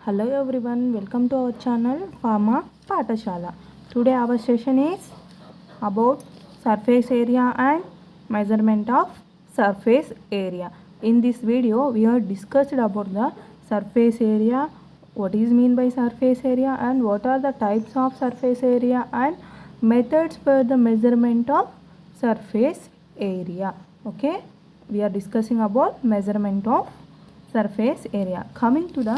Hello everyone, welcome to our channel Pharma Pathashala. Today our session is about surface area and measurement of surface area. In this video we have discussed about the surface area, what is mean by surface area and what are the types of surface area and methods for the measurement of surface area. Okay, we are discussing about measurement of surface area. Coming to the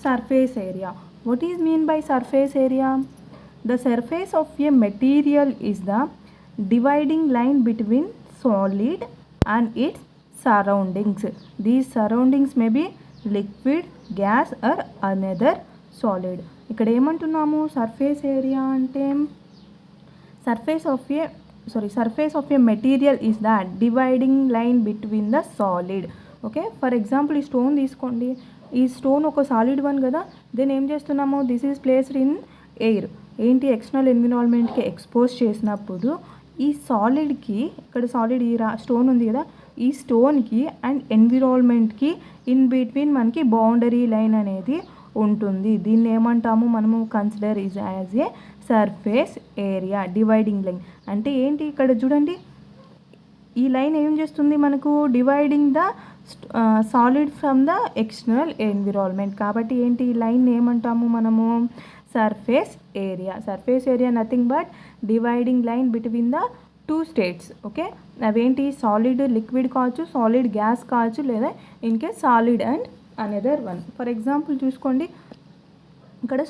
surface area, what is mean by surface area? The surface of a material is the dividing line between solid and its surroundings. These surroundings may be liquid, gas or another solid. ఇక్కడ ఏమంటున్నాము, surface area అంటే surface of a material is the dividing line between the solid. Okay, for example ఈ stone తీసుకోండి. ఈ stone ఒక solid one కదా, then ఏం చేస్తున్నాము, this is placed in air. ఏంటి, ఎక్స్టర్నల్ ఎన్విరాన్మెంట్కి ఎక్స్పోజ్ చేసినప్పుడు ఈ సాలిడ్కి, ఇక్కడ సాలిడ్ ఈ స్టోన్ ఉంది కదా, ఈ స్టోన్కి అండ్ ఎన్విరాన్మెంట్కి ఇన్ బిట్వీన్ మనకి బౌండరీ లైన్ అనేది ఉంటుంది. దీన్ని ఏమంటాము మనము, consider is as a surface area. Dividing line అంటే ఏంటి, ఇక్కడ చూడండి ఈ లైన్ ఏం చేస్తుంది మనకు, dividing the solid from the external environment. కాబట్టి ఏంటి, ఈ లైన్ ఏమంటాము మనము, surface area. Surface area nothing but dividing line between the two states. Okay, అవేంటి, సాలిడ్ లిక్విడ్ కావచ్చు, సాలిడ్ గ్యాస్ కావచ్చు, లేదా in case solid and another one. For example చూసుకోండి, ఇక్కడ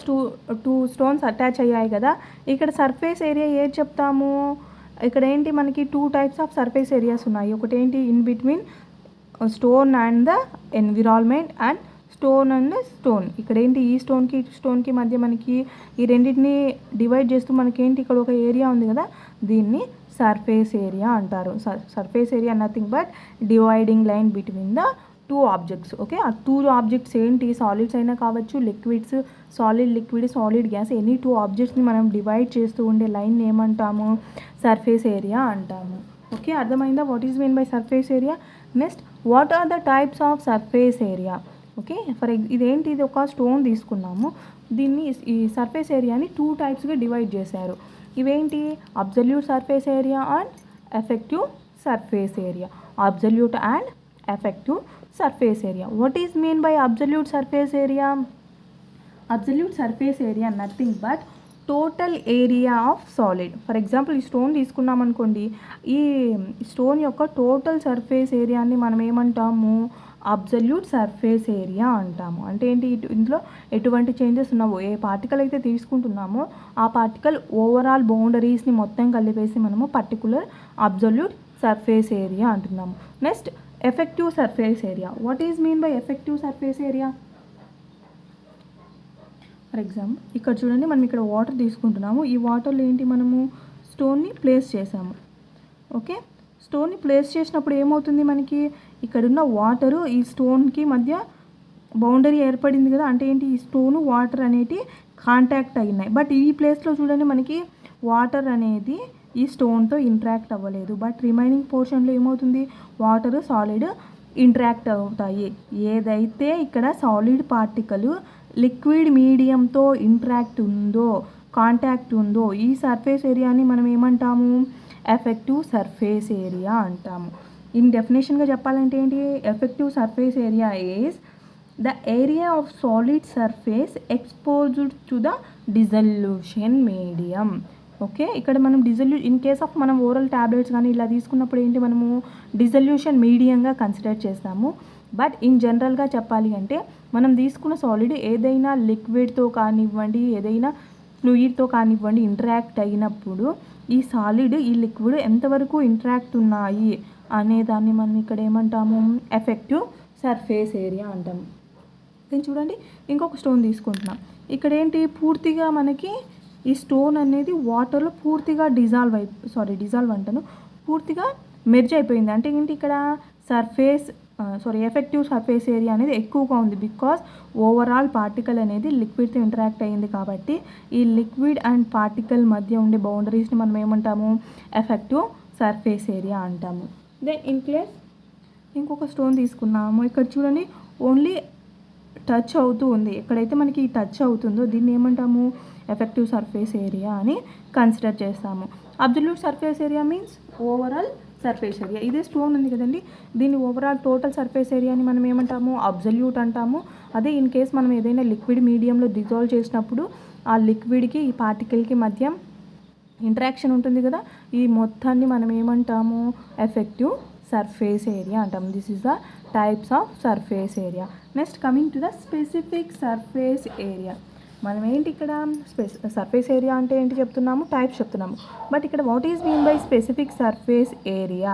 టూ స్టోన్స్ అటాచ్ అయ్యాయి కదా, ఇక్కడ సర్ఫేస్ ఏరియా ఏది చెప్తాము, ఇక్కడ ఏంటి మనకి two types of surface areas ఉన్నాయి. ఒకటి ఏంటి, in between stone and the environment and stone and stone. ఇక్కడ ఏంటి, ఈ స్టోన్కి మధ్య మనకి ఈ రెండింటిని డివైడ్ చేస్తూ మనకేంటి ఇక్కడ ఒక ఏరియా ఉంది కదా, దీన్ని సర్ఫేస్ ఏరియా అంటారు. Surface area nothing but dividing line between the two objects. Okay, ఆ టూ ఆబ్జెక్ట్స్ ఏంటి, సాలిడ్స్ అయినా కావచ్చు, liquids, solid liquid, solid gas, any two ఆబ్జెక్ట్స్ని మనం డివైడ్ చేస్తూ ఉండే లైన్ ఏమంటాము, సర్ఫేస్ ఏరియా అంటాము. ఓకే, అర్థమైందా, what is mean by surface area. Next, what are the types of surface area. Okay, ఇదేంటి, ఇది ఒక స్టోన్ తీసుకున్నాము, దీన్ని ఈ సర్ఫేస్ ఏరియాని టూ టైప్స్గా డివైడ్ చేశారు. ఇవేంటి, absolute surface area and effective surface area. Absolute and effective surface area. What is mean by absolute surface area? Absolute surface area nothing but total area of solid. For example ఈ stone తీసుకున్నాం అనుకోండి, ఈ stone యొక్క total surface ఏరియాని మనం ఏమంటాము, absolute surface area అంటాము. అంటే ఏంటి, ఇందులో ఎటువంటి చేంజెస్ ఉన్నావో, ఏ పార్టికల్ అయితే తీసుకుంటున్నామో ఆ పార్టికల్ ఓవరాల్ బౌండరీస్ని మొత్తం కలిపేసి మనము పర్టికులర్ అబ్సల్యూట్ సర్ఫేస్ ఏరియా అంటున్నాము. Next, effective surface area. What is mean by effective surface area. For example ఇక్కడ చూడండి, మనం ఇక్కడ వాటర్ తీసుకుంటున్నాము, ఈ వాటర్లో ఏంటి, మనము స్టోన్ని ప్లేస్ చేసాము. ఓకే, స్టోన్ని ప్లేస్ చేసినప్పుడు ఏమవుతుంది, మనకి ఇక్కడున్న వాటరు ఈ స్టోన్కి మధ్య బౌండరీ ఏర్పడింది కదా, అంటే ఏంటి, ఈ స్టోను వాటర్ అనేటి కాంటాక్ట్ అయినాయి. బట్ ఈ ప్లేస్లో చూడండి మనకి వాటర్ అనేది ఈ స్టోన్తో ఇంట్రాక్ట్ అవ్వలేదు, బట్ రిమైనింగ్ పోర్షన్లో ఏమవుతుంది, వాటర్ సాలిడ్ ఇంట్రాక్ట్ అవుతాయి. ఏదైతే ఇక్కడ సాలిడ్ పార్టికల్ లిక్విడ్ మీడియంతో ఇంట్రాక్ట్ ఉందో, కాంటాక్ట్ ఉందో, ఈ సర్ఫేస్ ఏరియాని మనం ఏమంటాము, ఎఫెక్టివ్ సర్ఫేస్ ఏరియా అంటాము. ఇన్ డెఫినేషన్గా చెప్పాలంటే ఏంటి, effective surface area is the area of solid surface exposed to the dissolution medium. Okay, ఇక్కడ మనం ఇన్ కేస్ ఆఫ్ మనం ఓరల్ ట్యాబ్లెట్స్ కానీ ఇలా తీసుకున్నప్పుడు ఏంటి, మనము డిజల్యూషన్ మీడియంగా కన్సిడర్ చేస్తాము. బట్ ఇన్ జనరల్గా చెప్పాలి అంటే మనం తీసుకున్న సాలిడ్ ఏదైనా లిక్విడ్తో కానివ్వండి, ఏదైనా ఫ్లూయిడ్తో కానివ్వండి ఇంటరాక్ట్ అయినప్పుడు ఈ సాలిడ్, ఈ లిక్విడ్ ఎంతవరకు ఇంటరాక్ట్ ఉన్నాయి అనేదాన్ని మనం ఇక్కడ ఏమంటాము, ఎఫెక్టివ్ సర్ఫేస్ ఏరియా అంటాము. దీన్ని చూడండి, ఇంకొక స్టోన్ తీసుకుంటున్నాం, ఇక్కడ ఏంటి, పూర్తిగా మనకి ఈ స్టోన్ అనేది వాటర్లో పూర్తిగా పూర్తిగా మెర్జ్ అయిపోయింది. అంటే ఏంటి, ఇక్కడ ఎఫెక్టివ్ సర్ఫేస్ ఏరియా అనేది ఎక్కువగా ఉంది, బికాస్ ఓవరాల్ పార్టికల్ అనేది లిక్విడ్తో ఇంటరాక్ట్ అయ్యింది. కాబట్టి ఈ లిక్విడ్ అండ్ పార్టికల్ మధ్య ఉండే బౌండరీస్ని మనం ఏమంటాము, ఎఫెక్టివ్ సర్ఫేస్ ఏరియా అంటాము. దెన్ ఇన్ కేస్ ఇంకొక స్టోన్ తీసుకున్నాము, ఇక్కడ చూడండి ఓన్లీ టచ్ అవుతూ ఉంది, ఎక్కడైతే మనకి టచ్ అవుతుందో దీన్ని ఏమంటాము, ఎఫెక్టివ్ సర్ఫేస్ ఏరియా అని కన్సిడర్ చేస్తాము. Absolute surface area means overall surface area. ఇదే స్టోన్ ఉంది కదండి, దీన్ని ఓవరాల్ టోటల్ సర్ఫేస్ ఏరియాని మనం ఏమంటాము, అబ్జల్యూట్ అంటాము. అదే ఇన్ కేస్ మనం ఏదైనా లిక్విడ్ మీడియంలో డిజాల్వ్ చేసినప్పుడు ఆ లిక్విడ్కి ఈ పార్టికల్కి మధ్య ఇంటరాక్షన్ ఉంటుంది కదా, ఈ మొత్తాన్ని మనం ఏమంటాము, ఎఫెక్టివ్ సర్ఫేస్ ఏరియా అంటాము. This is the types of surface area. Next coming to the specific surface area. మనం ఏంటి ఇక్కడ సర్ఫేస్ ఏరియా అంటే ఏంటి చెప్తున్నాము, టైప్స్ చెప్తున్నాము. బట్ ఇక్కడ what is mean by specific surface area?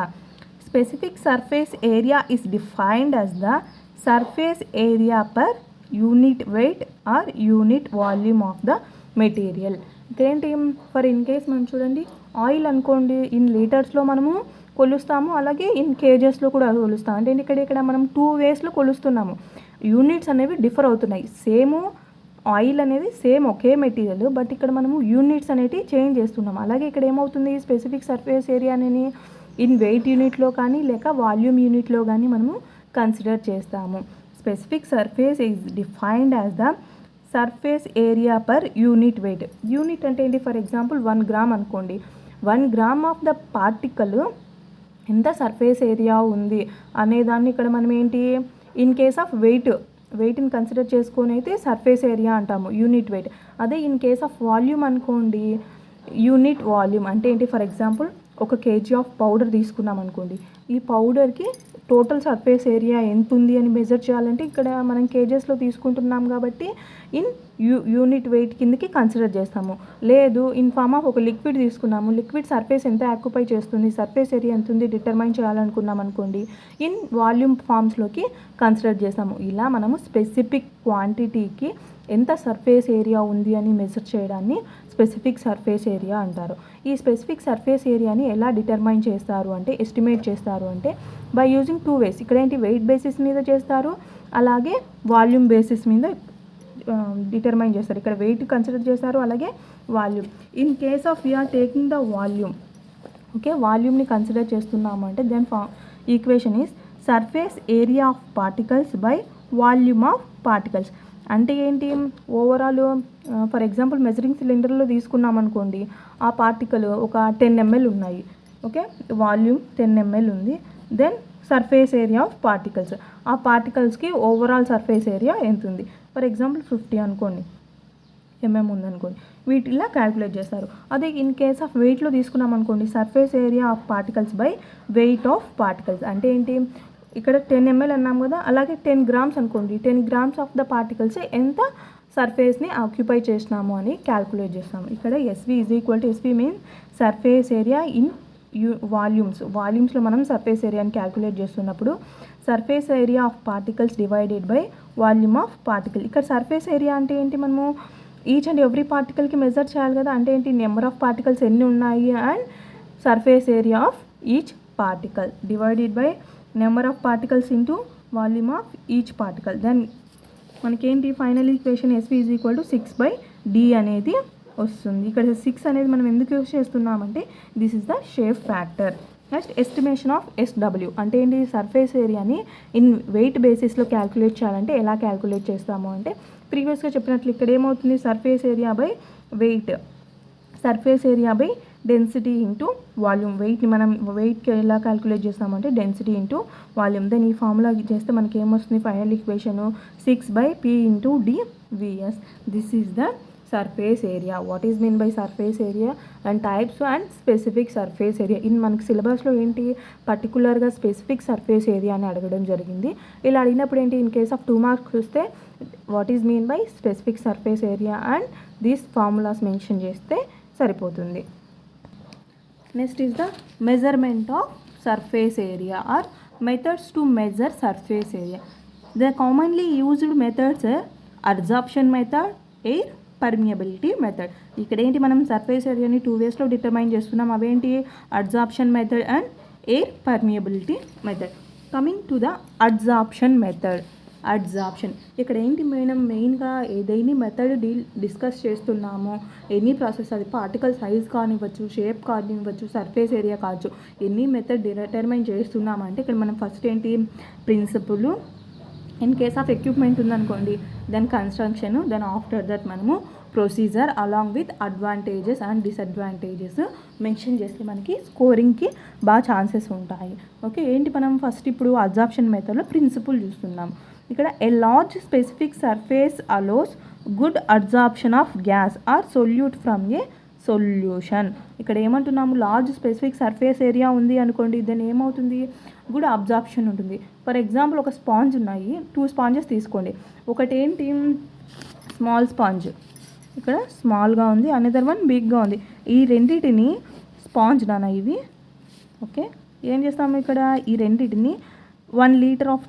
Specific surface area is defined as the surface area per unit weight or unit volume of the material. ఇదేంటి, for in case మనం చూడండి oil అనుకోండి, in లీటర్స్లో మనము కొలుస్తాము, అలాగే in కేజెస్లో కూడా కొలుస్తాము. అంటే ఇక్కడ మనం 2 వేస్లో కొలుస్తున్నాము. యూనిట్స్ అనేవి డిఫర్ అవుతున్నాయి. సేమ్ ఆయిల్ అనేది సేమ్ ఒకే మెటీరియల్, బట్ ఇక్కడ మనము యూనిట్స్ అనేవి చేంజ్ చేస్తున్నాము. అలాగే ఇక్కడ ఏమవుతుంది, స్పెసిఫిక్ సర్ఫేస్ ఏరియా అనేది ఇన్ వెయిట్ యూనిట్లో కానీ లేక వాల్యూమ్ యూనిట్లో కానీ మనము కన్సిడర్ చేస్తాము. Specific surface is defined as the surface area per unit wait. Unit అంటే ఏంటి, ఫర్ ఎగ్జాంపుల్ 1 గ్రామ్ అనుకోండి, 1 గ్రామ్ ఆఫ్ ద పార్టికల్ ఎంత సర్ఫేస్ ఏరియా ఉంది అనేదాన్ని ఇక్కడ మనం ఏంటి, ఇన్ కేస్ ఆఫ్ వెయిట్ని కన్సిడర్ చేసుకొని అయితే సర్ఫేస్ ఏరియా అంటాము, యూనిట్ వెయిట్. అదే ఇన్ కేస్ ఆఫ్ వాల్యూమ్ అనుకోండి, యూనిట్ వాల్యూమ్ అంటే ఏంటి, for example 1 kg of powder తీసుకున్నాం అనుకోండి, ఈ పౌడర్కి టోటల్ సర్ఫేస్ ఏరియా ఎంత ఉంది అని మెజర్ చేయాలంటే ఇక్కడ మనం కేజెస్లో తీసుకుంటున్నాం కాబట్టి ఇన్ యూనిట్ వెయిట్ కిందకి కన్సిడర్ చేస్తాము. లేదు ఇన్ ఫార్మ్ ఆఫ్ ఒక లిక్విడ్ తీసుకున్నాము, లిక్విడ్ సర్ఫేస్ ఎంత ఆక్యుపై చేస్తుంది, సర్ఫేస్ ఏరియా ఎంత ఉంది డిటర్మైన్ చేయాలనుకున్నాం అనుకోండి, ఇన్ వాల్యూమ్ ఫామ్స్లోకి కన్సిడర్ చేస్తాము. ఇలా మనము స్పెసిఫిక్ క్వాంటిటీకి ఎంత సర్ఫేస్ ఏరియా ఉంది అని మెజర్ చేయడాన్ని స్పెసిఫిక్ సర్ఫేస్ ఏరియా అంటారు. ఈ స్పెసిఫిక్ సర్ఫేస్ ఏరియాని ఎలా డిటర్మైన్ చేస్తారు అంటే, ఎస్టిమేట్ చేస్తారు అంటే బై యూజింగ్ 2 ways. ఇక్కడ ఏంటి, వెయిట్ బేసిస్ మీద చేస్తారు, అలాగే వాల్యూమ్ బేసిస్ మీద డిటర్మైన్ చేస్తారు. ఇక్కడ వెయిట్ కన్సిడర్ చేస్తారు, అలాగే volume. In case of we are taking the volume, okay, వాల్యూమ్ని కన్సిడర్ చేస్తున్నాము అంటే then equation is surface area of particles by volume of particles. అంటే ఏంటి, ఓవరాల్ ఫర్ ఎగ్జాంపుల్ మెజరింగ్ సిలిండర్లో తీసుకున్నాం అనుకోండి, ఆ పార్టికల్ ఒక 10 ml ఉన్నాయి, ఓకే, వాల్యూమ్ 10 ml ఉంది. Then surface area of particles, ఆ పార్టికల్స్కి ఓవరాల్ సర్ఫేస్ ఏరియా ఎంత ఉంది, ఫర్ ఎగ్జాంపుల్ 50 అనుకోండి, ఉందనుకోండి, వీటిలా క్యాలిక్యులేట్ చేస్తారు. అదే ఇన్ కేస్ ఆఫ్ వెయిట్లో తీసుకున్నాం అనుకోండి, surface area of particles by weight of particles. అంటే ఏంటి, ఇక్కడ 10 ml అన్నాం కదా, అలాగే 10 grams అనుకోండి, 10 grams ఆఫ్ ద పార్టికల్స్ ఎంత సర్ఫేస్ని ఆక్యుపై చేసినాము అని క్యాల్కులేట్ చేస్తాము. ఇక్కడ SV is equal to, SV means surface area in వాల్యూమ్స్లో మనం సర్ఫేస్ ఏరియాని క్యాల్కులేట్ చేస్తున్నప్పుడు surface area of particles divided by volume of particle. ఇక్కడ సర్ఫేస్ ఏరియా అంటే ఏంటి, మనము ఈచ్ అండ్ ఎవ్రీ పార్టికల్కి మెజర్ చేయాలి కదా, అంటే ఏంటి, నెంబర్ ఆఫ్ పార్టికల్స్ ఎన్ని ఉన్నాయి and surface area of each particle divided by number of particles into volume of each particle. Then మనకేంటి final equation SV is equal to 6/d అనేది వస్తుంది. ఇక్కడ 6 అనేది మనం ఎందుకు యూజ్ చేస్తున్నామంటే this is the shape factor. Next estimation of SW అంటే ఏంటి, సర్ఫేస్ ఏరియాని ఇన్ వెయిట్ బేసిస్లో క్యాల్కులేట్ చేయాలంటే ఎలా క్యాల్కులేట్ చేస్తాము అంటే, ప్రీవియస్గా చెప్పినట్లు ఇక్కడ ఏమవుతుంది, surface area by weight, surface area by density into volume. వెయిట్ని మనం వెయిట్కి ఎలా క్యాల్కులేట్ చేస్తామంటే డెన్సిటీ ఇంటూ వాల్యూమ్. దెన్ ఈ ఫార్ములా చేస్తే మనకి ఏమొస్తుంది, final equation 6/p into dvs. This is the surface area. What is mean by surface area and types and specific surface area. In మనకి సిలబస్లో ఏంటి, పర్టికులర్గా స్పెసిఫిక్ సర్ఫేస్ ఏరియా అని అడగడం జరిగింది. ఇలా అడిగినప్పుడు ఏంటి, ఇన్ కేస్ ఆఫ్ 2 marks వస్తే what is mean by specific surface area and these formulas mention చేస్తే సరిపోతుంది. Next is the measurement of surface area or methods to measure surface area. The commonly used methods absorption method, air permeability method. ఇక్కడ ఏంటి, మనం surface ఏరియాని 2 waysలో determine చేస్తున్నాం. అవేంటి, absorption method and air permeability method. Coming to the absorption method. Absorption ఇక్కడ ఏంటి, మనం మెయిన్గా ఏదైనా మెథడ్ డిస్కస్ చేస్తున్నామో, ఎనీ ప్రాసెస్, అది పార్టికల్ సైజ్ కానివ్వచ్చు, షేప్ కానివ్వచ్చు, సర్ఫేస్ ఏరియా కావచ్చు, ఎనీ మెథడ్ డిటర్మైన్ చేస్తున్నామంటే ఇక్కడ మనం ఫస్ట్ ఏంటి, principle, in case of equipment ఉందనుకోండి, then construction, then after that మనము procedure along with advantages and disadvantages mention చేస్తే మనకి స్కోరింగ్కి బాగా ఛాన్సెస్ ఉంటాయి. ఓకే, ఏంటి మనం ఫస్ట్ ఇప్పుడు అబ్జార్ప్షన్ మెథడ్లో ప్రిన్సిపల్ చూస్తున్నాం. ఇక్కడ a large specific surface allows good absorption of gas or solute from a solution. ఇక్కడ ఏమంటున్నాము, లార్జ్ స్పెసిఫిక్ సర్ఫేస్ ఏరియా ఉంది అనుకోండి, దెన్ ఏమవుతుంది, గుడ్ అబ్జార్ప్షన్ ఉంటుంది. ఫర్ ఎగ్జాంపుల్ ఒక స్పాంజ్ ఉన్నాయి, 2 స్పాంజెస్ తీసుకోండి. ఒకటి ఏంటి, స్మాల్ స్పాంజ్, ఇక్కడ స్మాల్గా ఉంది, అనదర్ వన్ బిగ్గా ఉంది. ఈ రెండింటిని స్పాంజ్ నాన్న ఇవి. ఓకే, ఏం చేస్తాము, ఇక్కడ ఈ రెండింటిని 1 లీటర్ ఆఫ్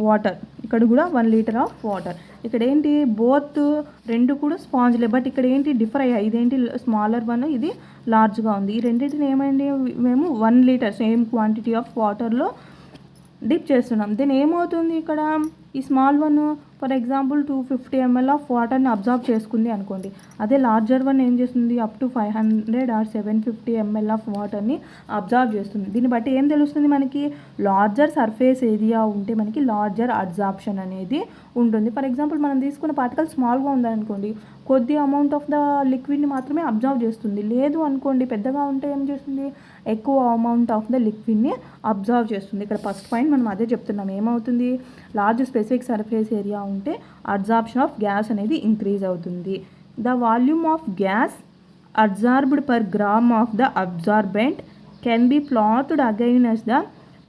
వాటర్, ఇక్కడ కూడా 1 లీటర్ ఆఫ్ వాటర్. ఇక్కడ ఏంటి, బోత్ రెండు కూడా స్పాంజ్లే, బట్ ఇక్కడ ఏంటి డిఫర్ అయ్యాయి. ఇదేంటి స్మాలర్ వన్, ఇది లార్జ్గా ఉంది. ఈ రెండింటిని ఏమైంది, మేము 1 లీటర్ సేమ్ క్వాంటిటీ ఆఫ్ వాటర్లో డిప్ చేస్తున్నాం. దెన్ ఏమవుతుంది, ఇక్కడ ఈ small one for example 250 ml of వాటర్ని అబ్జర్వ్ చేసుకుంది అనుకోండి. అదే లార్జర్ వన్ ఏం చేస్తుంది, up to 500 or 750 ml of వాటర్ని అబ్జర్వ్ చేస్తుంది. దీన్ని బట్టి ఏం తెలుస్తుంది మనకి, లార్జర్ సర్ఫేస్ ఏరియా ఉంటే మనకి లార్జర్ అబ్జార్ప్షన్ అనేది ఉంటుంది. ఫర్ ఎగ్జాంపుల్ మనం తీసుకున్న పార్టికల్ స్మాల్గా ఉందనుకోండి, కొద్ది అమౌంట్ ఆఫ్ ద లిక్విడ్ని మాత్రమే అబ్జర్వ్ చేస్తుంది. లేదు అనుకోండి, పెద్దగా ఉంటే ఏం చేస్తుంది, ఎక్కువ అమౌంట్ ఆఫ్ ద లిక్విడ్ని అబ్జర్వ్ చేస్తుంది. ఇక్కడ ఫస్ట్ పాయింట్ మనం అదే చెప్తున్నాం, ఏమవుతుంది, లార్జ్ స్పెసిఫిక్ సర్ఫేస్ ఏరియా ఉంటే అబ్జార్ప్షన్ ఆఫ్ గ్యాస్ అనేది ఇంక్రీజ్ అవుతుంది. The volume of gas absorbed per gram of the absorbent can be plotted against the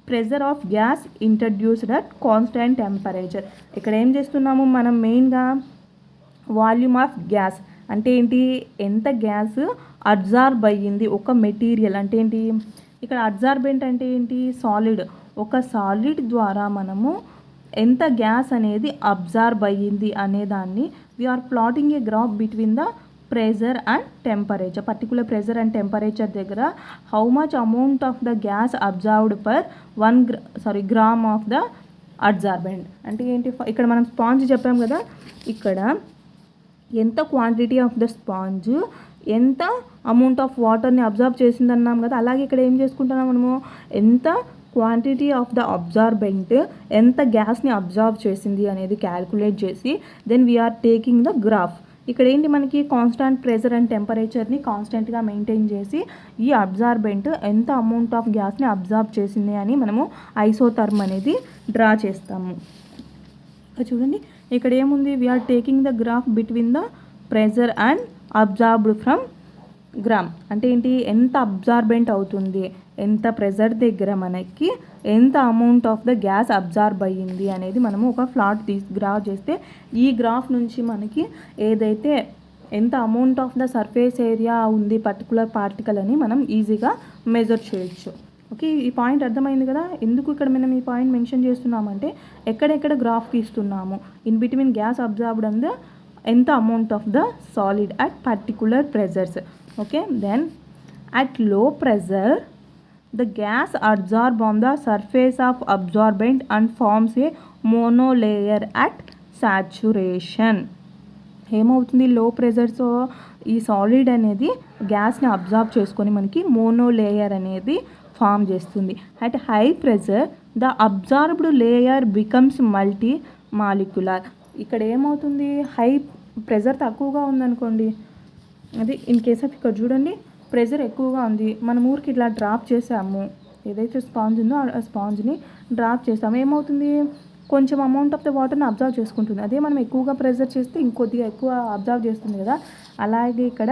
pressure of gas introduced at constant temperature. ఇక్కడ ఏం చేస్తున్నాము మనం, మెయిన్గా వాల్యూమ్ ఆఫ్ గ్యాస్ అంటే ఏంటి, ఎంత గ్యాస్ అబ్జార్బ్ అయ్యింది ఒక మెటీరియల్ అంటే ఏంటి, ఇక్కడ అబ్జార్బెంట్ అంటే ఏంటి, సాలిడ్. ఒక సాలిడ్ ద్వారా మనము ఎంత గ్యాస్ అనేది అబ్జార్బ్ అయ్యింది అనేదాన్ని we are plotting a graph between the pressure and temperature. Particular pressure and temperature దగ్గర how much amount of the gas observed per 1 gram of the absorbent అంటే ఏంటి, ఇక్కడ మనం స్పాంజ్ చెప్పాం కదా, ఇక్కడ ఎంత క్వాంటిటీ ఆఫ్ ద స్పాంజ్ ఎంత అమౌంట్ ఆఫ్ వాటర్ని అబ్జర్వ్ చేసింది అన్నాం కదా. అలాగే ఇక్కడ ఏం చేసుకుంటున్నాం మనము, ఎంత క్వాంటిటీ ఆఫ్ ద అబ్జార్బెంట్ ఎంత గ్యాస్ని అబ్జర్వ్ చేసింది అనేది క్యాల్కులేట్ చేసి then we are taking the graph. ఇక్కడ ఏంటి మనకి, కాన్స్టాంట్ ప్రెజర్ అండ్ టెంపరేచర్ని కాన్స్టెంట్గా మెయింటైన్ చేసి ఈ అబ్జార్బెంట్ ఎంత అమౌంట్ ఆఫ్ గ్యాస్ని అబ్జర్వ్ చేసింది అని మనము ఐసోథర్మ్ అనేది డ్రా చేస్తాము. చూడండి ఇక్కడ ఏముంది, we are taking the graph between the pressure and absorbed from gram అంటే ఏంటి, ఎంత అబ్జార్బెంట్ అవుతుంది, ఎంత ప్రెజర్ దగ్గర మనకి ఎంత amount of the gas absorb అయ్యింది అనేది మనము ఒక ప్లాట్ గ్రాఫ్ చేస్తే ఈ గ్రాఫ్ నుంచి మనకి ఏదైతే ఎంత amount of the surface area ఉంది పర్టికులర్ పార్టికల్ అని మనం ఈజీగా మెజర్ చేయొచ్చు. ఓకే, ఈ పాయింట్ అర్థమైంది కదా. ఎందుకు ఇక్కడ మనం ఈ పాయింట్ మెన్షన్ చేస్తున్నామంటే, ఎక్కడెక్కడ గ్రాఫ్ తీస్తున్నాము, in between gas absorbed and ఎంత amount of the solid at particular pressures. Okay, then at low pressure the gas adsorb on the surface of absorbent and forms a monolayer at saturation. ఏమవుతుంది, లో ప్రెజర్తో ఈ solid అనేది గ్యాస్ని absorb చేసుకొని మనకి monolayer అనేది form చేస్తుంది. At high pressure the absorbed layer becomes multi molecular. ఇక్కడ ఏమవుతుంది, హై ప్రెజర్ తక్కువగా ఉందనుకోండి, అది ఇన్ కేస్ ఆఫ్ ఇక్కడ చూడండి ప్రెజర్ ఎక్కువగా ఉంది, మనం ఊరికి ఇట్లా డ్రాప్ చేసాము, ఏదైతే స్పాంజ్ ఉందో ఆ స్పాంజ్ని డ్రాప్ చేసాము, ఏమవుతుంది, కొంచెం అమౌంట్ ఆఫ్ ద వాటర్ని అబ్జర్వ్ చేసుకుంటుంది. అదే మనం ఎక్కువగా ప్రెజర్ చేస్తే ఇంకొద్దిగా ఎక్కువ అబ్జర్వ్ చేస్తుంది కదా. అలాగే ఇక్కడ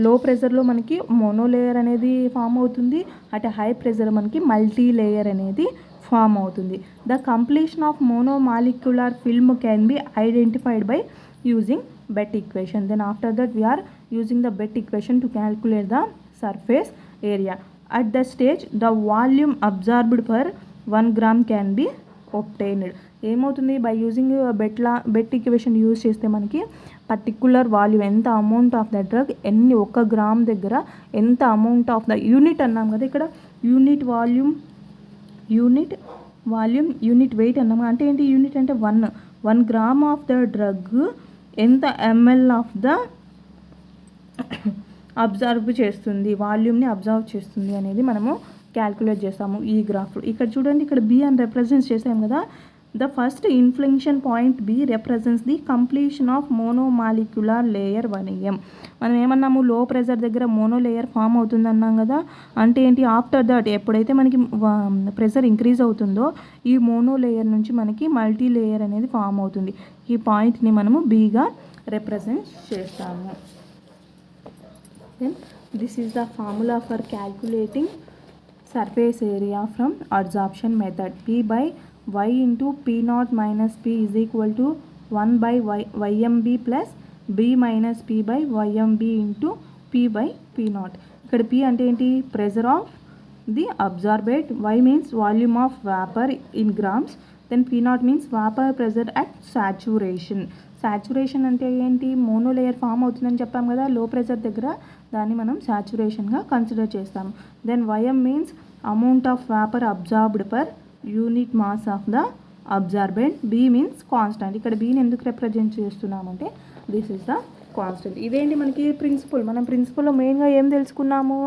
లో ప్రెజర్లో మనకి మోనోలేయర్ అనేది ఫామ్ అవుతుంది, అట్ హై ప్రెజర్ మనకి మల్టీ లేయర్ అనేది ఫామ్ అవుతుంది. The completion of monomolecular film can be identified by using Bett equation. Then after that we are using the Bett equation to calculate the surface area. At the stage the volume absorbed per 1 gram can be obtained. ఏమవుతుంది, by using BET equation use చేస్తే మనకి particular volume ఎంత amount of the drug ఎన్ని 1 gram దగ్గర ఎంత amount of the unit అన్నాం కదా, ఇక్కడ యూనిట్ వాల్యూమ్ యూనిట్ వెయిట్ అన్నాము. అంటే ఏంటి, యూనిట్ అంటే 1 గ్రామ్ ఆఫ్ ద డ్రగ్ ఎంత ఎంఎల్ ఆఫ్ ద అబ్జర్వ్ చేస్తుంది, వాల్యూమ్ని అబ్జర్వ్ చేస్తుంది అనేది మనము క్యాల్కులేట్ చేస్తాము ఈ గ్రాఫ్లో. ఇక్కడ చూడండి, ఇక్కడ బి అని రిప్రజెంట్ చేసాం కదా, The first inflection point B represents the completion of monomolecular layer 1m. మనం ఏమన్నాము లో ప్రెజర్ దగ్గర మోనో లేయర్ ఫామ్ అవుతుంది అన్నాం కదా. అంటే ఏంటి, ఆఫ్టర్ దట్ ఎప్పుడైతే మనకి ప్రెషర్ ఇంక్రీజ్ అవుతుందో ఈ మోనో లేయర్ నుంచి మనకి మల్టీ లేయర్ అనేది ఫామ్ అవుతుంది. ఈ పాయింట్ని మనము బీగా రిప్రజెంట్ చేస్తాము. Then this is the formula for calculating surface area from adsorption method. P by y into P naught minus P is equal to 1 by ymb plus B minus P by ymb into P by P naught. ఇక్కడ P అంటే ఏంటి, pressure of the absorbed, y means volume of vapour in grams, then P naught means vapour pressure at saturation. Saturation అంటే ఏంటి, mono layer form అవుతుందని చెప్పాం కదా లో pressure దగ్గర, దాన్ని మనం సాచురేషన్గా కన్సిడర్ చేస్తాము. Then ym means amount of vapour absorbed per unit mass of the absorbent, B means constant. ఇక్కడ బీని ఎందుకు రిప్రజెంట్ చేస్తున్నామంటే దిస్ ఈజ్ ద కాన్స్టెంట్. ఇదేంటి మనకి ప్రిన్సిపల్. మనం ప్రిన్సిపల్లో మెయిన్గా ఏం తెలుసుకున్నాము,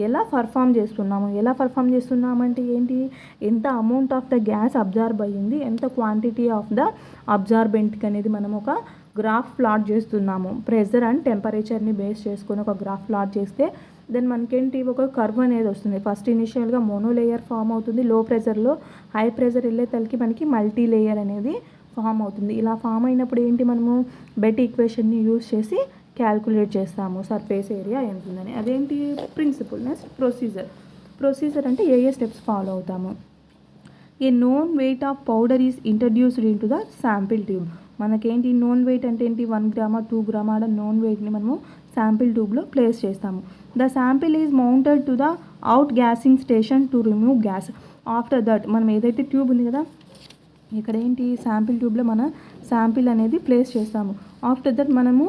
ఎలా పర్ఫామ్ చేస్తున్నామంటే ఏంటి, ఎంత amount of the gas absorb అయ్యింది, ఎంత క్వాంటిటీ ఆఫ్ ద అబ్జార్బెంట్కి అనేది మనం ఒక గ్రాఫ్ ప్లాట్ చేస్తున్నాము. ప్రెజర్ అండ్ టెంపరేచర్ని బేస్ చేసుకొని ఒక గ్రాఫ్ ప్లాట్ చేస్తే దెన్ మనకేంటి ఒక కర్వ్ అనేది వస్తుంది. ఫస్ట్ ఇనిషియల్గా మోనో లేయర్ ఫామ్ అవుతుంది లో ప్రెజర్లో, హై ప్రెజర్ వెళ్ళే తలకి మనకి మల్టీ లేయర్ అనేది ఫామ్ అవుతుంది. ఇలా ఫామ్ అయినప్పుడు ఏంటి, మనము బెట్ ఈక్వేషన్ని యూజ్ చేసి క్యాల్కులేట్ చేస్తాము సర్ఫేస్ ఏరియా ఎంత ఉందని. అదేంటి ప్రిన్సిపల్. నెక్స్ట్ ప్రొసీజర్ అంటే ఏ స్టెప్స్ ఫాలో అవుతాము. A known weight of powder is introduced in to the sample tube. మనకేంటి నోన్ వెయిట్ అంటే ఏంటి, 1 గ్రామా 2 గ్రామా నోన్ వెయిట్ని మనము శాంపిల్ ట్యూబ్లో ప్లేస్ చేస్తాము. The sample is mounted to the out guessing station to remove gas. After that మనం ఏదైతే tube ఉంది కదా, ఇక్కడ ఏంటి శాంపిల్ ట్యూబ్లో మన శాంపిల్ అనేది ప్లేస్ చేస్తాము. ఆఫ్టర్ దట్ మనము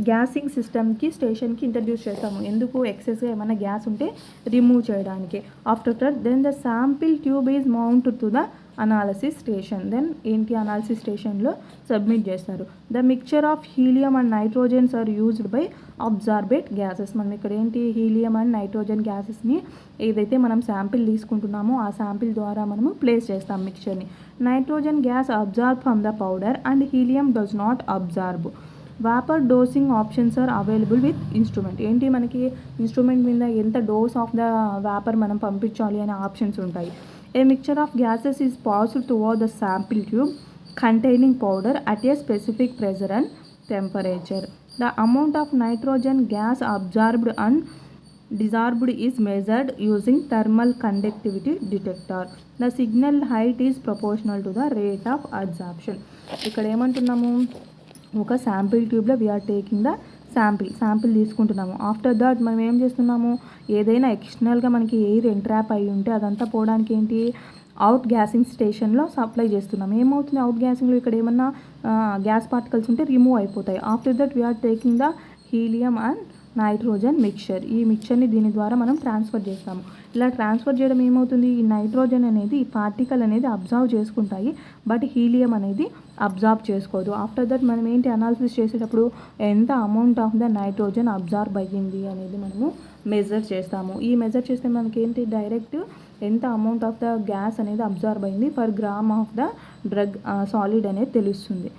గ్యాసింగ్ సిస్టమ్కి స్టేషన్కి ఇంట్రడ్యూస్ చేస్తాము. ఎందుకు, ఎక్సెస్గా ఏమైనా గ్యాస్ ఉంటే రిమూవ్ చేయడానికి. After that then the sample tube is mount to the analysis station. Then ఏంటి అనాలసిస్ స్టేషన్లో సబ్మిట్ చేస్తారు. The mixture of helium and nitrogens are used by absorbed gases. మనం ఇక్కడ ఏంటి హీలియం అండ్ నైట్రోజన్ గ్యాసెస్ని ఏదైతే మనం శాంపిల్ తీసుకుంటున్నామో ఆ శాంపిల్ ద్వారా మనము ప్లేస్ చేస్తాం మిక్చర్ని. Nitrogen gas absorb from the powder and helium does not absorb. Vapour dosing options are available with instrument. ఏంటి మనకి ఇన్స్ట్రుమెంట్ మీద ఎంత డోస్ ఆఫ్ ద వేపర్ మనం పంపించాలి అనే ఆప్షన్స్ ఉంటాయి. A mixture of gases is passed toward the sample tube containing powder at a specific pressure and temperature. The amount of nitrogen gas absorbed and dissolved is measured using thermal conductivity detector. The signal height is proportional to the rate of absorption. ఇక్కడ ఏమంటున్నాము, ఒక sample ట్యూబ్లో we are taking the sample తీసుకుంటున్నాము. After that మనం ఏం చేస్తున్నాము, ఏదైనా ఎక్స్టర్నల్గా మనకి air ఎంట్రాప్ అయి ఉంటే అదంతా పోవడానికి ఏంటి అవుట్ గ్యాసింగ్ స్టేషన్లో సప్లై చేస్తున్నాం. ఏమవుతుంది అవుట్ గ్యాసింగ్లో ఇక్కడ ఏమన్నా గ్యాస్ పార్టికల్స్ ఉంటే రిమూవ్ అయిపోతాయి. After that we are taking the helium and nitrogen mixture. ఈ మిక్చర్ని దీని ద్వారా మనం ట్రాన్స్ఫర్ చేస్తాము. ఇలా ట్రాన్స్ఫర్ చేయడం ఏమవుతుంది, ఈ నైట్రోజన్ అనేది ఈ పార్టికల్ అనేది అబ్జర్వ్ చేసుకుంటాయి, బట్ హీలియం అనేది అబ్జర్వ్ చేసుకోదు. ఆఫ్టర్ దట్ మనం ఏంటి అనాలిసిస్ చేసేటప్పుడు ఎంత amount of the nitrogen observe అయ్యింది అనేది మనము మెజర్ చేస్తాము. ఈ మెజర్ చేస్తే మనకి ఏంటి డైరెక్ట్ ఎంత అమౌంట్ ఆఫ్ ద గ్యాస్ అనేది అబ్జర్వ్ అయింది per gram of the drug solid అనేది తెలుస్తుంది.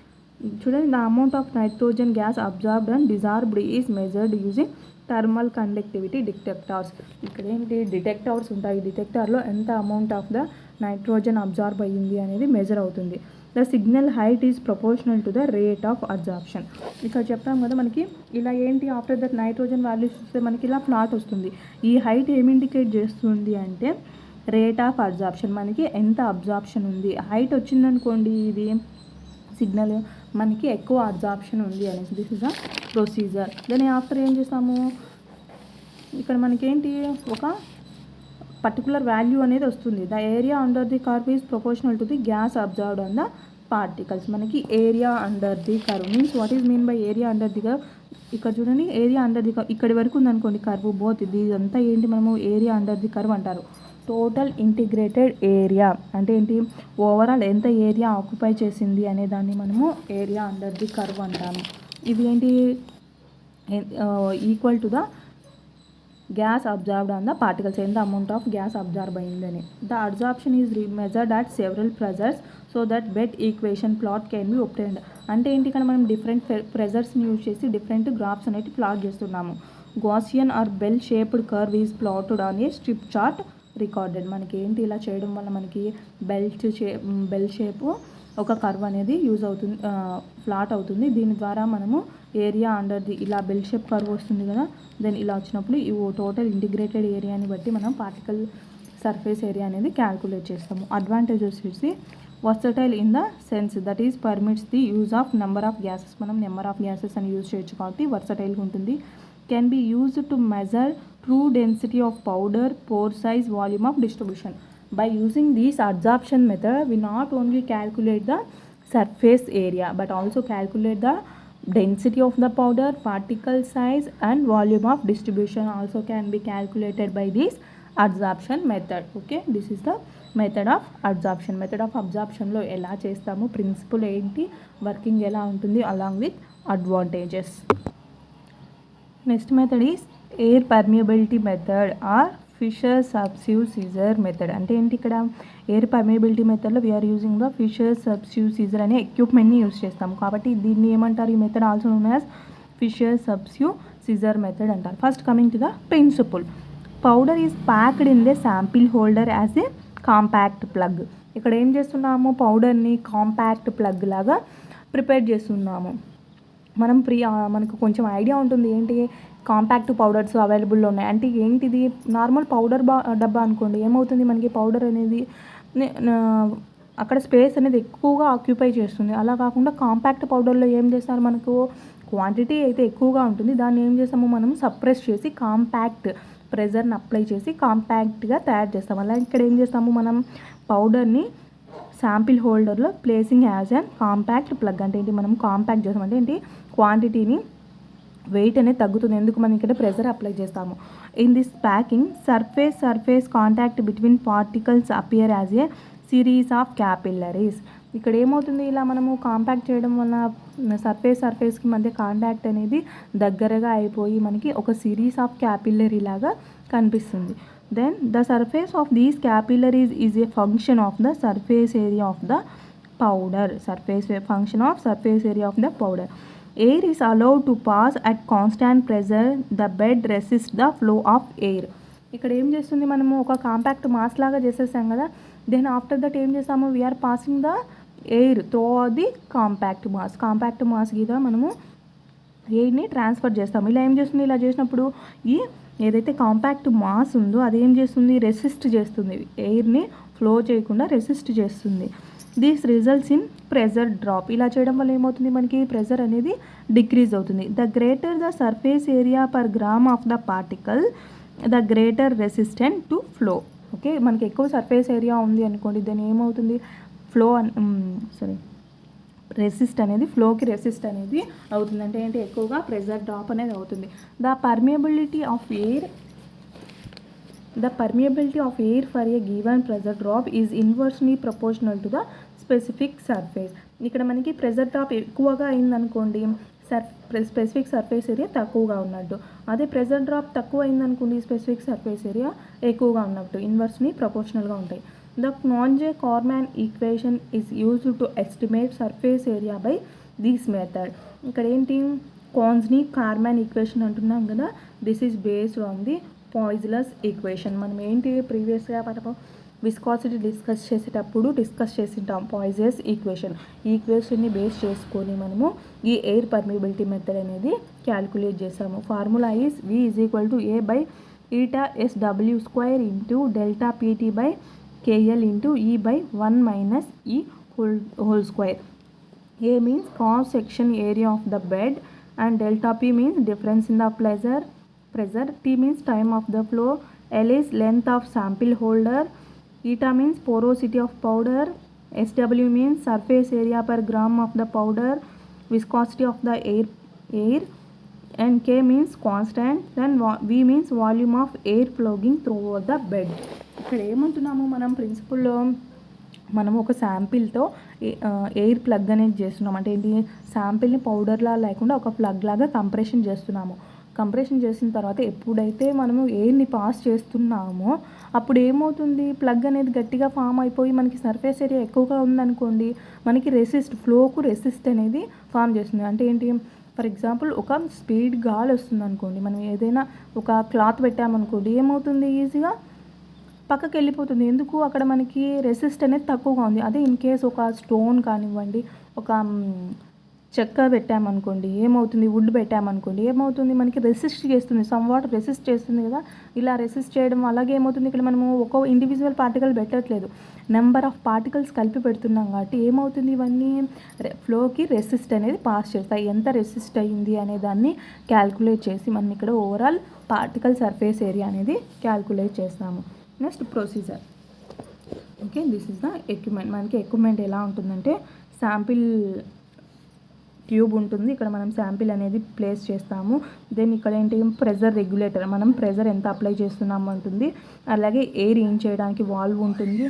చూడండి, the amount of nitrogen gas absorbed and desorbed is measured using thermal conductivity detectors. ఇక్కడ ఏంటి డిటెక్టర్స్ ఉంటాయి. డిటెక్టర్లో ఎంత amount of the nitrogen absorb అయ్యింది అనేది మెజర్ అవుతుంది. The signal height is proportional to the rate of absorption. ఇక్కడ చెప్పాం కదా మనకి ఇలా ఏంటి ఆఫ్టర్ దట్ నైట్రోజన్ వాల్యూస్ చూస్తే మనకి ఇలా ప్లాట్ వస్తుంది. ఈ హైట్ ఏమి ఇండికేట్ చేస్తుంది అంటే రేట్ ఆఫ్ అబ్జార్ప్షన్, మనకి ఎంత అబ్జార్ప్షన్ ఉంది. హైట్ వచ్చిందనుకోండి ఇది సిగ్నల్ మనకి ఎక్కువ అబ్జార్ప్షన్ ఉంది అనేసి. This is the procedure. Then after ఏం చేస్తాము, ఇక్కడ మనకేంటి ఒక పర్టికులర్ వాల్యూ అనేది వస్తుంది. The area under the curve is proportional to the gas observed on the particles. మనకి area under the curve means what is mean by area under the curve. ఇక్కడ చూడండి ఏరియా అండర్ ది కర్వ్ ఇక్కడి వరకు ఉందనుకోండి curve both, ఇది ఇదంతా ఏంటి మనము ఏరియా అండర్ ది కర్వ్ అంటారు. టోటల్ ఇంటిగ్రేటెడ్ ఏరియా అంటే ఏంటి, ఓవరాల్ ఎంత ఏరియా ఆక్యుపై చేసింది అనే దాన్ని మనము ఏరియా అండర్ ది కర్వ్ అంటాము. ఇది ఏంటి equal to the gas absorbed on the particles, ఎంత అమౌంట్ ఆఫ్ గ్యాస్ అబ్జార్బ్ అయిందని. The absorption is measured at several pressures so that BET equation plot can be obtained. అంటే ఏంటి, ఇక్కడ మనం different ప్రెజర్స్ని యూజ్ చేసి డిఫరెంట్ గ్రాఫ్స్ అనేవి plot చేస్తున్నాము. Gaussian or bell shaped curve is plotted on a strip chart recorded. మనకి ఏంటి, ఇలా చేయడం వల్ల మనకి బెల్ షేపు ఒక కర్వ్ అనేది యూజ్ అవుతుంది, ఫ్లాట్ అవుతుంది. దీని ద్వారా మనము ఏరియా అండర్ ది, ఇలా బెల్ షేప్ కర్వ్ వస్తుంది కదా, దెన్ ఇలా వచ్చినప్పుడు ఈ టోటల్ ఇంటిగ్రేటెడ్ ఏరియాని బట్టి మనం పార్టికల్ సర్ఫేస్ ఏరియా అనేది క్యాల్కులేట్ చేస్తాము. అడ్వాంటేజెస్ చూసి versatile in the sense that is permits the use of number of gases. మనం నెంబర్ ఆఫ్ గ్యాసెస్ అని యూజ్ చేయొచ్చు కాబట్టి వర్సటైల్గా ఉంటుంది. Can be used to measure true density of powder, pore size, volume of distribution. By using this adsorption method, we not only calculate the surface area but also calculate the density of the powder, particle size and volume of distribution also can be calculated by this adsorption method. Okay, this is the method of adsorption. Method of absorption లో ఎలా చేస్తాము, principal ఏంటి, working ఎలా ఉంటుంది, along with advantages. Next method is air permeability method or Fisher subsieve scissor method. అంటే ఏంటి, ఇక్కడ air permeability మెథడ్లో we are using the Fisher sub sieve sizer అనే ఎక్విప్మెంట్ని యూజ్ చేస్తాము. కాబట్టి దీన్ని ఏమంటారు, ఈ method also known as Fisher sub sieve sizer method అంటారు. First coming to the principle, powder is packed in the sample holder as a compact plug. ఇక్కడ ఏం చేస్తున్నాము, పౌడర్ని కాంపాక్ట్ ప్లగ్ లాగా ప్రిపేర్ చేస్తున్నాము. మనకు కొంచెం ఐడియా ఉంటుంది ఏంటి, కాంపాక్ట్ పౌడర్స్ అవైలబుల్లో ఉన్నాయి అంటే ఏంటిది, నార్మల్ పౌడర్ డబ్బా అనుకోండి, ఏమవుతుంది మనకి పౌడర్ అనేది అక్కడ స్పేస్ అనేది ఎక్కువగా ఆక్యుపై చేస్తుంది. అలా కాకుండా కాంపాక్ట్ పౌడర్లో ఏం చేస్తారు, మనకు క్వాంటిటీ అయితే ఎక్కువగా ఉంటుంది, దాన్ని ఏం చేస్తాము మనం సప్రెస్ చేసి కాంపాక్ట్ ప్రెజర్ని అప్లై చేసి కాంపాక్ట్గా తయారు చేస్తాము. అలా ఇక్కడ ఏం చేస్తాము, మనం పౌడర్ని శాంపిల్ హోల్డర్లో placing as and compact plug. అంటే ఏంటి, మనం కాంపాక్ట్ చేస్తాం అంటే ఏంటి, క్వాంటిటీని వెయిట్ అనేది తగ్గుతుంది, ఎందుకు మనం ఇక్కడ ప్రెజర్ అప్లై చేస్తాము. In this packing surface contact between particles appear as a series of capillaries. ఇక్కడ ఏమవుతుంది, ఇలా మనము కాంపాక్ట్ చేయడం వల్ల సర్ఫేస్కి మధ్య కాంటాక్ట్ అనేది దగ్గరగా అయిపోయి మనకి ఒక సిరీస్ ఆఫ్ క్యాపిల్లరీ లాగా కనిపిస్తుంది. Then the surface of these capillaries is a function of the surface area of the powder. Function of surface area of the powder. Air is allowed to pass at constant pressure. The bed resists the flow of air. ఇక్కడ ఏం చేస్తుంది, మనము ఒక compact mass లాగా చేసేసాం కదా, then after that ఏం చేస్తాము, we are passing the air through the compact mass గీత మనము ఎయిర్ని ట్రాన్స్ఫర్ చేస్తాము. ఇలా ఏం చేస్తుంది, ఇలా చేసినప్పుడు ఈ ఏదైతే కాంపాక్ట్ మాస్ ఉందో అది ఏం చేస్తుంది, రెసిస్ట్ చేస్తుంది, ఎయిర్ని ఫ్లో చేయకుండా రెసిస్ట్ చేస్తుంది. This results in pressure drop. ఇలా చేయడం వల్ల ఏమవుతుంది, మనకి ప్రెజర్ అనేది డిక్రీజ్ అవుతుంది. The greater the surface area per gram of the particle the greater resistant to flow. Okay, మనకి ఎక్కువ సర్ఫేస్ ఏరియా ఉంది అనుకోండి, దాని ఏమవుతుంది, ఫ్లోకి రెసిస్ట్ అనేది అవుతుంది. అంటే ఏంటి, ఎక్కువగా ప్రెజర్ డ్రాప్ అనేది అవుతుంది. The permeability of air for a given pressure drop is inversely proportional to the specific surface. ఇక్కడ మనకి ప్రెజర్ డ్రాప్ ఎక్కువగా అయిందనుకోండి, స్పెసిఫిక్ సర్ఫేస్ ఏరియా తక్కువగా ఉన్నట్టు. అదే ప్రెజర్ డ్రాప్ తక్కువ అయిందనుకోండి, స్పెసిఫిక్ సర్ఫేస్ ఏరియా ఎక్కువగా ఉన్నట్టు. ఇన్వర్స్లీ ప్రపోర్షనల్గా ఉంటాయి. The Knoje-Corman equation is used to estimate surface area by this method. ఇక్కడ ఏంటి, Knoje-Corman ఈక్వేషన్ అంటున్నాం కదా, this is based on the Poiseuille's equation. మనం ఏంటి ప్రీవియస్గా మనము విస్కాసిటీ డిస్కస్ చేసింటాం పాయిజ్లర్స్ ఈక్వేషన్. ఈ ఈక్వేషన్ని బేస్ చేసుకొని మనము ఈ ఎయిర్ పర్మియబిలిటీ మెథడ్ అనేది క్యాల్కులేట్ చేసాము. Formula is V = A by eta SW² into delta PT by KL into E by 1 minus E whole square. A means cross section area of the bed and delta P means difference in the pressure. T means time of the flow. L is length of sample holder. Eta means porosity of powder. SW means surface area per gram of the powder. Viscosity of the air. And K means constant. Then V means volume of air flowing through the bed. ఇక్కడ ఏమంటున్నాము, మనం ప్రిన్సిపల్లో మనము ఒక శాంపిల్తో air plug అనేది చేస్తున్నాం. అంటే ఏంటి, శాంపిల్ని పౌడర్లా లేకుండా ఒక ప్లగ్ లాగా కంప్రెషన్ చేస్తున్నాము. కంప్రెషన్ చేసిన తర్వాత ఎప్పుడైతే మనము ఎయిర్ని పాస్ చేస్తున్నామో అప్పుడు ఏమవుతుంది, ప్లగ్ అనేది గట్టిగా ఫామ్ అయిపోయి మనకి సర్ఫేస్ ఏరియా ఎక్కువగా ఉందనుకోండి, మనకి ఫ్లోకు రెసిస్ట్ అనేది ఫామ్ చేస్తుంది. అంటే ఏంటి, ఫర్ ఎగ్జాంపుల్ ఒక స్పీడ్ గాలి వస్తుంది అనుకోండి, మనం ఏదైనా ఒక క్లాత్ పెట్టామనుకోండి, ఏమవుతుంది, ఈజీగా పక్కకి వెళ్ళిపోతుంది. ఎందుకు, అక్కడ మనకి రెసిస్ట్ అనేది తక్కువగా ఉంది. అదే ఇన్ కేస్ ఒక స్టోన్ కానివ్వండి, ఒక చెక్క పెట్టామనుకోండి ఏమవుతుంది, వుడ్ పెట్టామనుకోండి ఏమవుతుంది, మనకి రెసిస్ట్ చేస్తుంది, సమ్ వాటర్ రెసిస్ట్ చేస్తుంది కదా. ఇలా రెసిస్ట్ చేయడం అలాగే ఏమవుతుంది, ఇక్కడ మనము ఒక ఇండివిజువల్ పార్టికల్ పెట్టట్లేదు, నెంబర్ ఆఫ్ పార్టికల్స్ కలిపి పెడుతున్నాం కాబట్టి ఏమవుతుంది, ఇవన్నీ ఫ్లోకి రెసిస్ట్ అనేది పాస్ చేస్తాయి. ఎంత రెసిస్ట్ అయ్యింది అనే దాన్ని క్యాల్కులేట్ చేసి మనం ఇక్కడ ఓవరాల్ పార్టికల్ సర్ఫేస్ ఏరియా అనేది క్యాల్కులేట్ చేస్తాము. Next procedure. Okay, this is the equipment. మనకి ఎక్విప్మెంట్ ఎలా ఉంటుందంటే, శాంపిల్ ట్యూబ్ ఉంటుంది, ఇక్కడ మనం శాంపిల్ అనేది ప్లేస్ చేస్తాము. దెన్ ఇక్కడ ఏంటి, ప్రెజర్ రెగ్యులేటర్, మనం ప్రెజర్ ఎంత అప్లై చేస్తున్నాము ఉంటుంది. అలాగే ఎయిర్ ఇన్ చేయడానికి వాల్వ్ ఉంటుంది.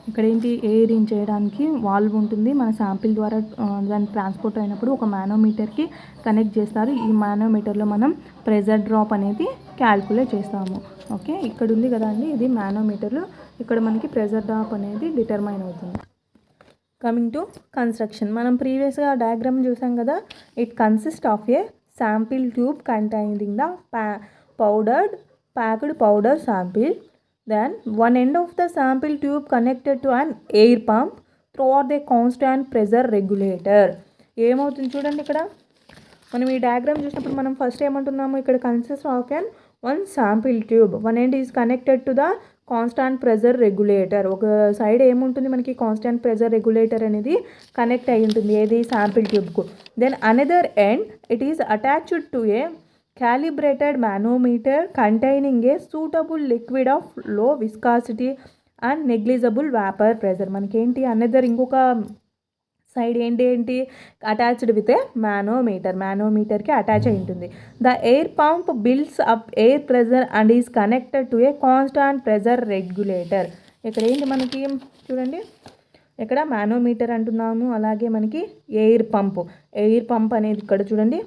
ఇక్కడ ఏంటి, ఎయిర్ ఇన్ చేయడానికి వాల్వ్ ఉంటుంది. మన శాంపిల్ ద్వారా దాన్ని ట్రాన్స్పోర్ట్ అయినప్పుడు ఒక మానోమీటర్కి కనెక్ట్ చేస్తారు. ఈ మానోమీటర్లో మనం ప్రెజర్ డ్రాప్ అనేది క్యాల్కులేట్ చేస్తాము. ఓకే, ఇక్కడ ఉంది కదా అండి, ఇది మానోమీటర్లో, ఇక్కడ మనకి ప్రెజర్ డ్రాప్ అనేది డిటర్మైన్ అవుతుంది. కమింగ్ టు కన్స్ట్రక్షన్, మనం ప్రీవియస్గా డయాగ్రామ్ చూసాం కదా. It consist of A sample tube containing the packed powder sample. Then one end of the sample tube connected to an air pump throughout the constant pressure regulator. ఏమవుతుంది చూడండి, ఇక్కడ మనం ఈ diagram చూసినప్పుడు మనం ఫస్ట్ ఏమంటున్నాము, ఇక్కడ consist of an one sample tube, one end is connected to the constant pressure regulator. ఒక side ఏముంటుంది, మనకి కాన్స్టాంట్ ప్రెజర్ రెగ్యులేటర్ అనేది కనెక్ట్ అయి ఉంటుంది, ఏది, శాంపిల్ ట్యూబ్కు. Then another end it is attached to a calibrated manometer containing a suitable liquid of low viscosity and negligible vapour pressure. మనకేంటి, another ఇంకొక సైడ్ ఏంటి అటాచ్డ్ విత్ ఏ మానోమీటర్కి attach అయి ఉంటుంది. The air pump builds up air pressure and is connected to a constant pressure regulator. ఇక్కడ ఏంటి మనకి చూడండి, ఇక్కడ మానోమీటర్ అంటున్నాము, అలాగే మనకి ఎయిర్ పంప్ అనేది ఇక్కడ చూడండి,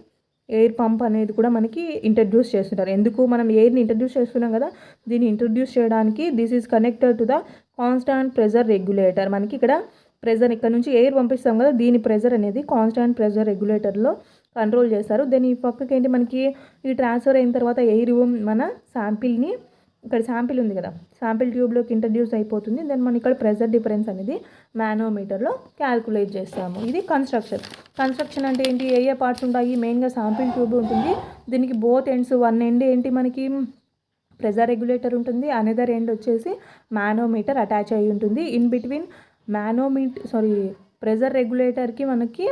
ఎయిర్ పంప్ అనేది కూడా మనకి ఇంట్రడ్యూస్ చేస్తుంటారు. ఎందుకు, మనం ఎయిర్ని ఇంట్రడ్యూస్ చేస్తున్నాం కదా, దీన్ని ఇంట్రడ్యూస్ చేయడానికి this is connected to the constant pressure regulator. మనకి ఇక్కడ ప్రెజర్ ఇక్కడ నుంచి ఎయిర్ పంపిస్తాం కదా, దీని ప్రెజర్ అనేది కాన్స్టాంట్ ప్రెజర్ రెగ్యులేటర్లో కంట్రోల్ చేస్తారు. దెన్ ఈ పక్కకి ఏంటి, మనకి ఈ ట్రాన్స్ఫర్ అయిన తర్వాత ఎయిర్ మన శాంపిల్ని, ఇక్కడ శాంపిల్ ఉంది కదా, శాంపిల్ ట్యూబ్లోకి ఇంట్రడ్యూస్ అయిపోతుంది. దెన్ మనం ఇక్కడ ప్రెజర్ డిఫరెన్స్ అనేది మానోమీటర్లో క్యాల్కులేట్ చేస్తాము. ఇది కన్స్ట్రక్షన్ అంటే ఏంటి, ఏ పార్ట్స్ ఉంటాయి, మెయిన్గా శాంపిల్ ట్యూబ్ ఉంటుంది, దీనికి బోత్ ఎండ్స్, వన్ ఎండ్ ఏంటి మనకి ప్రెజర్ రెగ్యులేటర్ ఉంటుంది, అనదర్ ఎండ్ వచ్చేసి మానోమీటర్ అటాచ్ అయి ఉంటుంది. ఇన్ బిట్వీన్ ప్రెజర్ రెగ్యులేటర్కి మనకి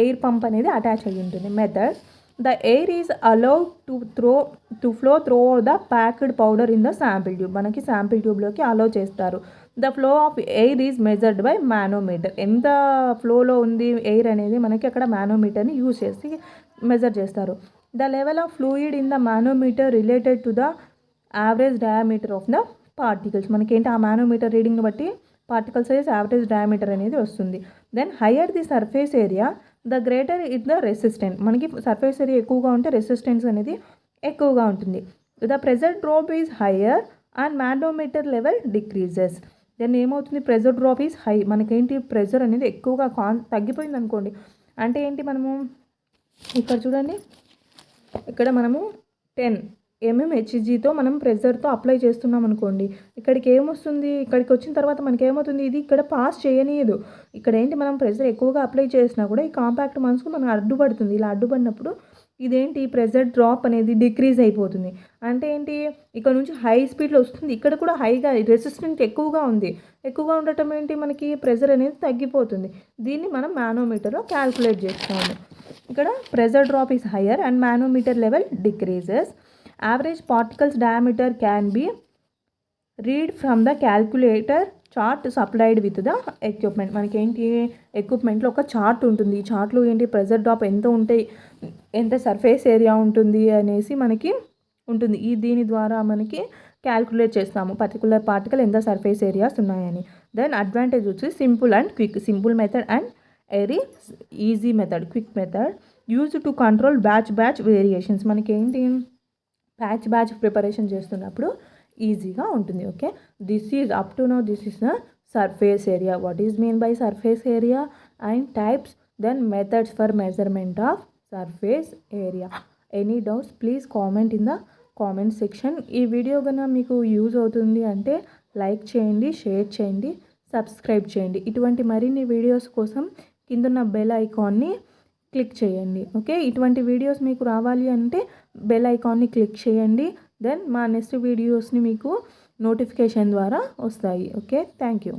ఎయిర్ పంప్ అనేది అటాచ్ అయ్యి ఉంటుంది. Method, the air is allowed to flow through the packed powder in the sample tube. మనకి శాంపిల్ ట్యూబ్లోకి అలౌ చేస్తారు. The flow of air is measured by manometer. ఎంత ఫ్లోలో ఉంది air అనేది మనకి అక్కడ మానోమీటర్ని యూజ్ చేసి మెజర్ చేస్తారు. The level of fluid in the manometer related to the average diameter of the particles. మనకేంటి, ఆ మానోమీటర్ రీడింగ్ని బట్టి పార్టికల్ సైజ్ యావరేజ్ డయామీటర్ అనేది వస్తుంది. Then higher the surface area the greater is the resistance. మనకి surface area ఎక్కువగా ఉంటే resistance అనేది ఎక్కువగా ఉంటుంది. The pressure drop is higher and manometer level decreases. Then ఏమవుతుంది, ప్రెజర్ డ్రాప్ ఈజ్ హై, మనకేంటి ప్రెజర్ అనేది ఎక్కువగా తగ్గిపోయింది అనుకోండి, అంటే ఏంటి, మనము ఇక్కడ చూడండి, ఇక్కడ మనము 10 mmHgతో మనం ప్రెజర్తో అప్లై చేస్తున్నాం అనుకోండి, ఇక్కడికి ఏమొస్తుంది, ఇక్కడికి వచ్చిన తర్వాత మనకి ఏమవుతుంది, ఇది ఇక్కడ పాస్ చేయనీయదు. ఇక్కడ ఏంటి, మనం ప్రెజర్ ఎక్కువగా అప్లై చేసినా కూడా ఈ కాంపాక్ట్ మనసుకు మనం అడ్డుపడుతుంది. ఇలా అడ్డుపడినప్పుడు ఇదేంటి, ప్రెజర్ డ్రాప్ అనేది డిక్రీజ్ అయిపోతుంది. అంటే ఏంటి, ఇక్కడ నుంచి హై స్పీడ్లో వస్తుంది, ఇక్కడ కూడా హైగా రెసిస్టెన్స్ ఎక్కువగా ఉంది, ఎక్కువగా ఉండటం ఏంటి, మనకి ప్రెజర్ అనేది తగ్గిపోతుంది. దీన్ని మనం మానోమీటర్లో క్యాల్కులేట్ చేస్తాము. ఇక్కడ pressure drop is higher and manometer level decreases. Average particles diameter can be read from the calculator chart supplied with the equipment. మనకి ఏంటి, ఎక్విప్మెంట్లో ఒక చార్ట్ ఉంటుంది. ఈ చార్ట్లో ఏంటి, ప్రెజర్ డ్రాప్ ఎంత ఉంటాయి, ఎంత సర్ఫేస్ ఏరియా ఉంటుంది అనేసి మనకి ఉంటుంది. దీని ద్వారా మనకి క్యాల్కులేట్ చేస్తాము పర్టికులర్ పార్టికల్ ఎంత సర్ఫేస్ ఏరియాస్ ఉన్నాయని. దెన్ అడ్వాంటేజ్ వచ్చి simple and quick, simple method and very easy method, quick method. Use to control batch variations. మనకి ఏంటి, బ్యాచ్ ప్రిపరేషన్ చేస్తున్నప్పుడు ఈజీగా ఉంటుంది. Okay, this is up to now this is the surface area. What is mean by surface area and types, then methods for measurement of surface area. Any doubts please comment in the comment section. ఈ video కన్నా మీకు use అవుతుంది అంటే like చేయండి, share చేయండి, subscribe చేయండి. ఇటువంటి మరిన్ని వీడియోస్ కోసం కిందున్న బెల్ ఐకాన్ని క్లిక్ చేయండి. ఓకే, ఇటువంటి వీడియోస్ మీకు రావాలి అంటే బెల్ ఐకాన్ని క్లిక్ చేయండి. దెన్ మా నెక్స్ట్ వీడియోస్ని మీకు నోటిఫికేషన్ ద్వారా వస్తాయి. Okay, thank you.